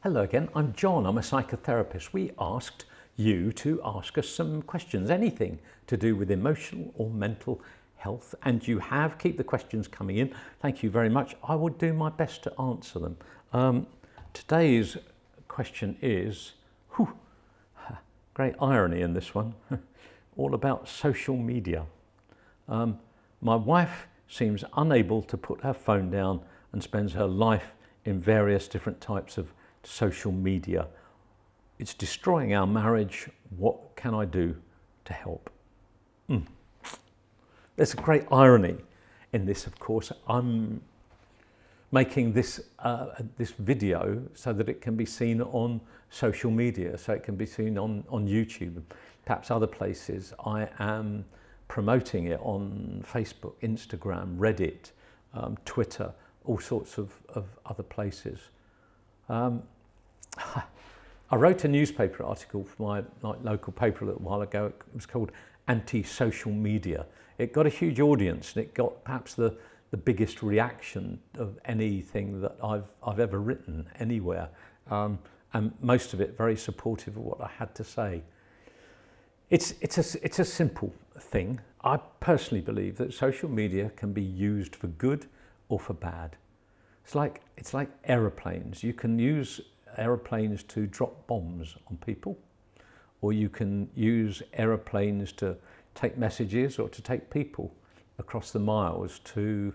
Hello again, I'm John, I'm a psychotherapist. We asked you to ask us some questions, anything to do with emotional or mental health, and you have. Keep the questions coming in. Thank you very much. I will do my best to answer them. Today's question is, great irony in this one, all about social media. My wife seems unable to put her phone down and spends her life in various different types of social media. It's destroying our marriage. What can I do to help? There's a great irony in this, of course. I'm making this video so that it can be seen on social media, so it can be seen on YouTube, perhaps other places. I am promoting it on Facebook, Instagram, Reddit, Twitter, all sorts of other places. I wrote a newspaper article for my local paper a little while ago. It was called Antisocial Media. It got a huge audience, and it got perhaps the biggest reaction of anything that I've ever written anywhere, and most of it very supportive of what I had to say. It's a simple thing. I personally believe that social media can be used for good or for bad. It's like aeroplanes. You can use aeroplanes to drop bombs on people, or you can use aeroplanes to take messages or to take people across the miles to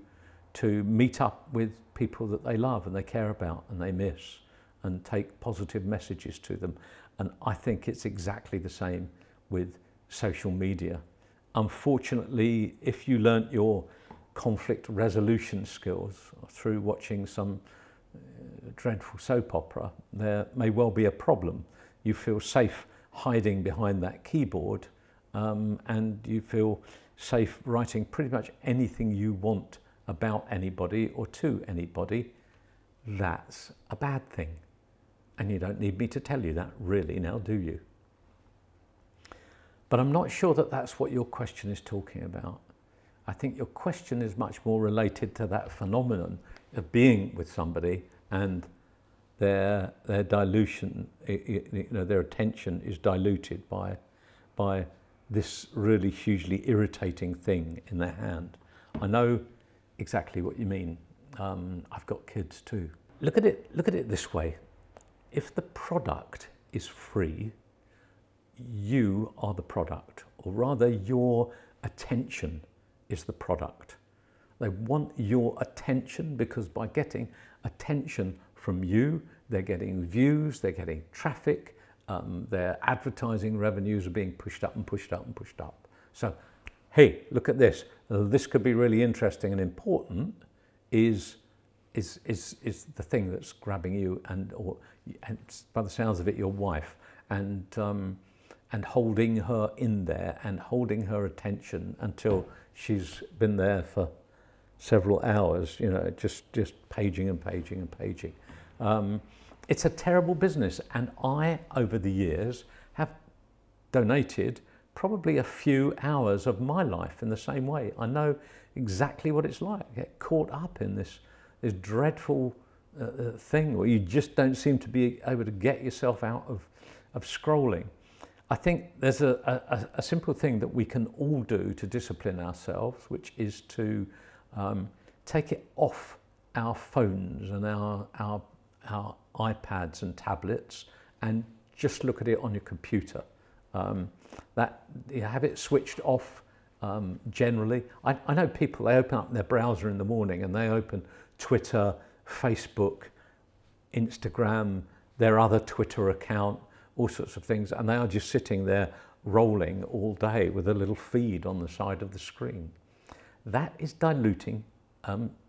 meet up with people that they love and they care about and they miss, and take positive messages to them. And I think it's exactly the same with social media. Unfortunately, if you learnt your conflict resolution skills through watching some dreadful soap opera, there may well be a problem. You feel safe hiding behind that keyboard, and you feel safe writing pretty much anything you want about anybody or to anybody. That's a bad thing. And you don't need me to tell you that really now, do you? But I'm not sure that that's what your question is talking about. I think your question is much more related to that phenomenon of being with somebody and their dilution, their attention is diluted by this really hugely irritating thing in their hand. I know exactly what you mean. I've got kids too. Look at it this way. If the product is free, you are the product, or rather your attention is the product. They want your attention because by getting attention from you, they're getting views, they're getting traffic, their advertising revenues are being pushed up and pushed up and pushed up. So, hey, look at this. This could be really interesting and important. Is the thing that's grabbing you, and by the sounds of it, your wife, and holding her in there and holding her attention until she's been there for several hours, just paging and paging and paging. It's a terrible business, and I, over the years, have donated probably a few hours of my life in the same way. I know exactly what it's like. Get caught up in this dreadful thing where you just don't seem to be able to get yourself out of scrolling. I think there's a simple thing that we can all do to discipline ourselves, which is to take it off our phones and our iPads and tablets and just look at it on your computer. That you have it switched off generally. I know people, they open up their browser in the morning and they open Twitter, Facebook, Instagram, their other Twitter account, all sorts of things, and they are just sitting there rolling all day with a little feed on the side of the screen. That is diluting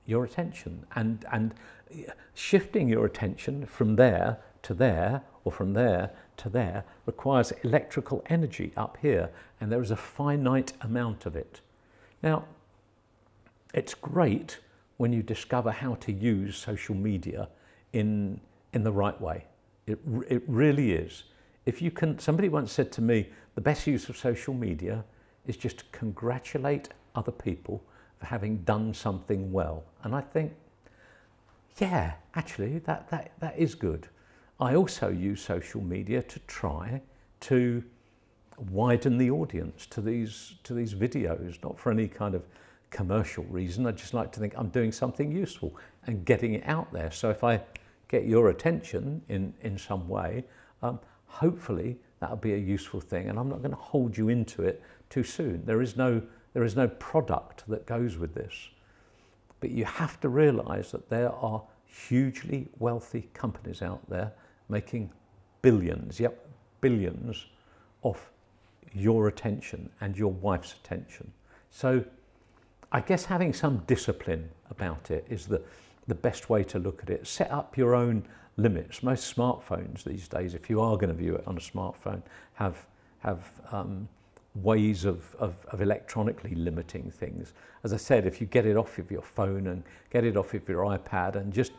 your attention, and shifting your attention from there to there, or from there to there, requires electrical energy up here, and there is a finite amount of it. Now, it's great when you discover how to use social media in the right way. It really is. If you can, somebody once said to me, the best use of social media is just to congratulate other people for having done something well. And I think, yeah, actually, that is good. I also use social media to try to widen the audience to these videos, not for any kind of commercial reason. I just like to think I'm doing something useful and getting it out there. So if I get your attention in some way, hopefully that'll be a useful thing, and I'm not going to hold you into it too soon. There is no product that goes with this. But you have to realize that there are hugely wealthy companies out there making billions, billions off your attention and your wife's attention. So I guess having some discipline about it is the best way to look at it. Set up your own limits. Most smartphones these days, if you are going to view it on a smartphone, have ways of electronically limiting things. As I said, if you get it off of your phone and get it off of your iPad and just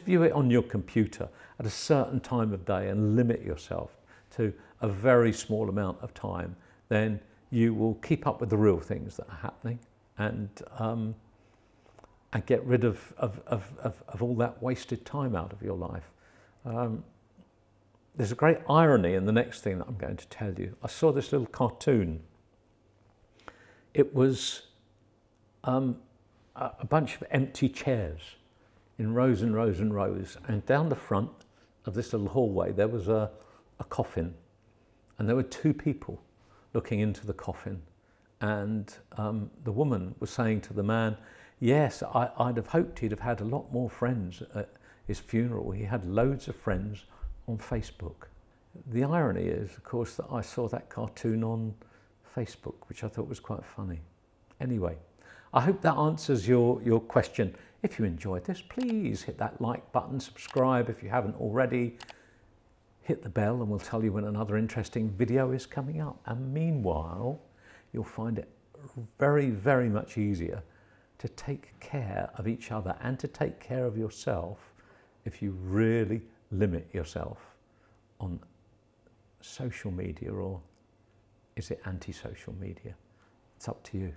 view it on your computer at a certain time of day and limit yourself to a very small amount of time, then you will keep up with the real things that are happening and get rid of all that wasted time out of your life. There's a great irony in the next thing that I'm going to tell you. I saw this little cartoon. It was a bunch of empty chairs in rows and rows and rows, and down the front of this little hallway there was a coffin, and there were two people looking into the coffin, and the woman was saying to the man, yes, I'd have hoped he'd have had a lot more friends at his funeral. He had loads of friends on Facebook. The irony is, of course, that I saw that cartoon on Facebook, which I thought was quite funny. Anyway, I hope that answers your question. If you enjoyed this, please hit that like button, subscribe if you haven't already, hit the bell and we'll tell you when another interesting video is coming up. And meanwhile, you'll find it very, very much easier to take care of each other and to take care of yourself if you really limit yourself on social media, or is it anti-social media? It's up to you.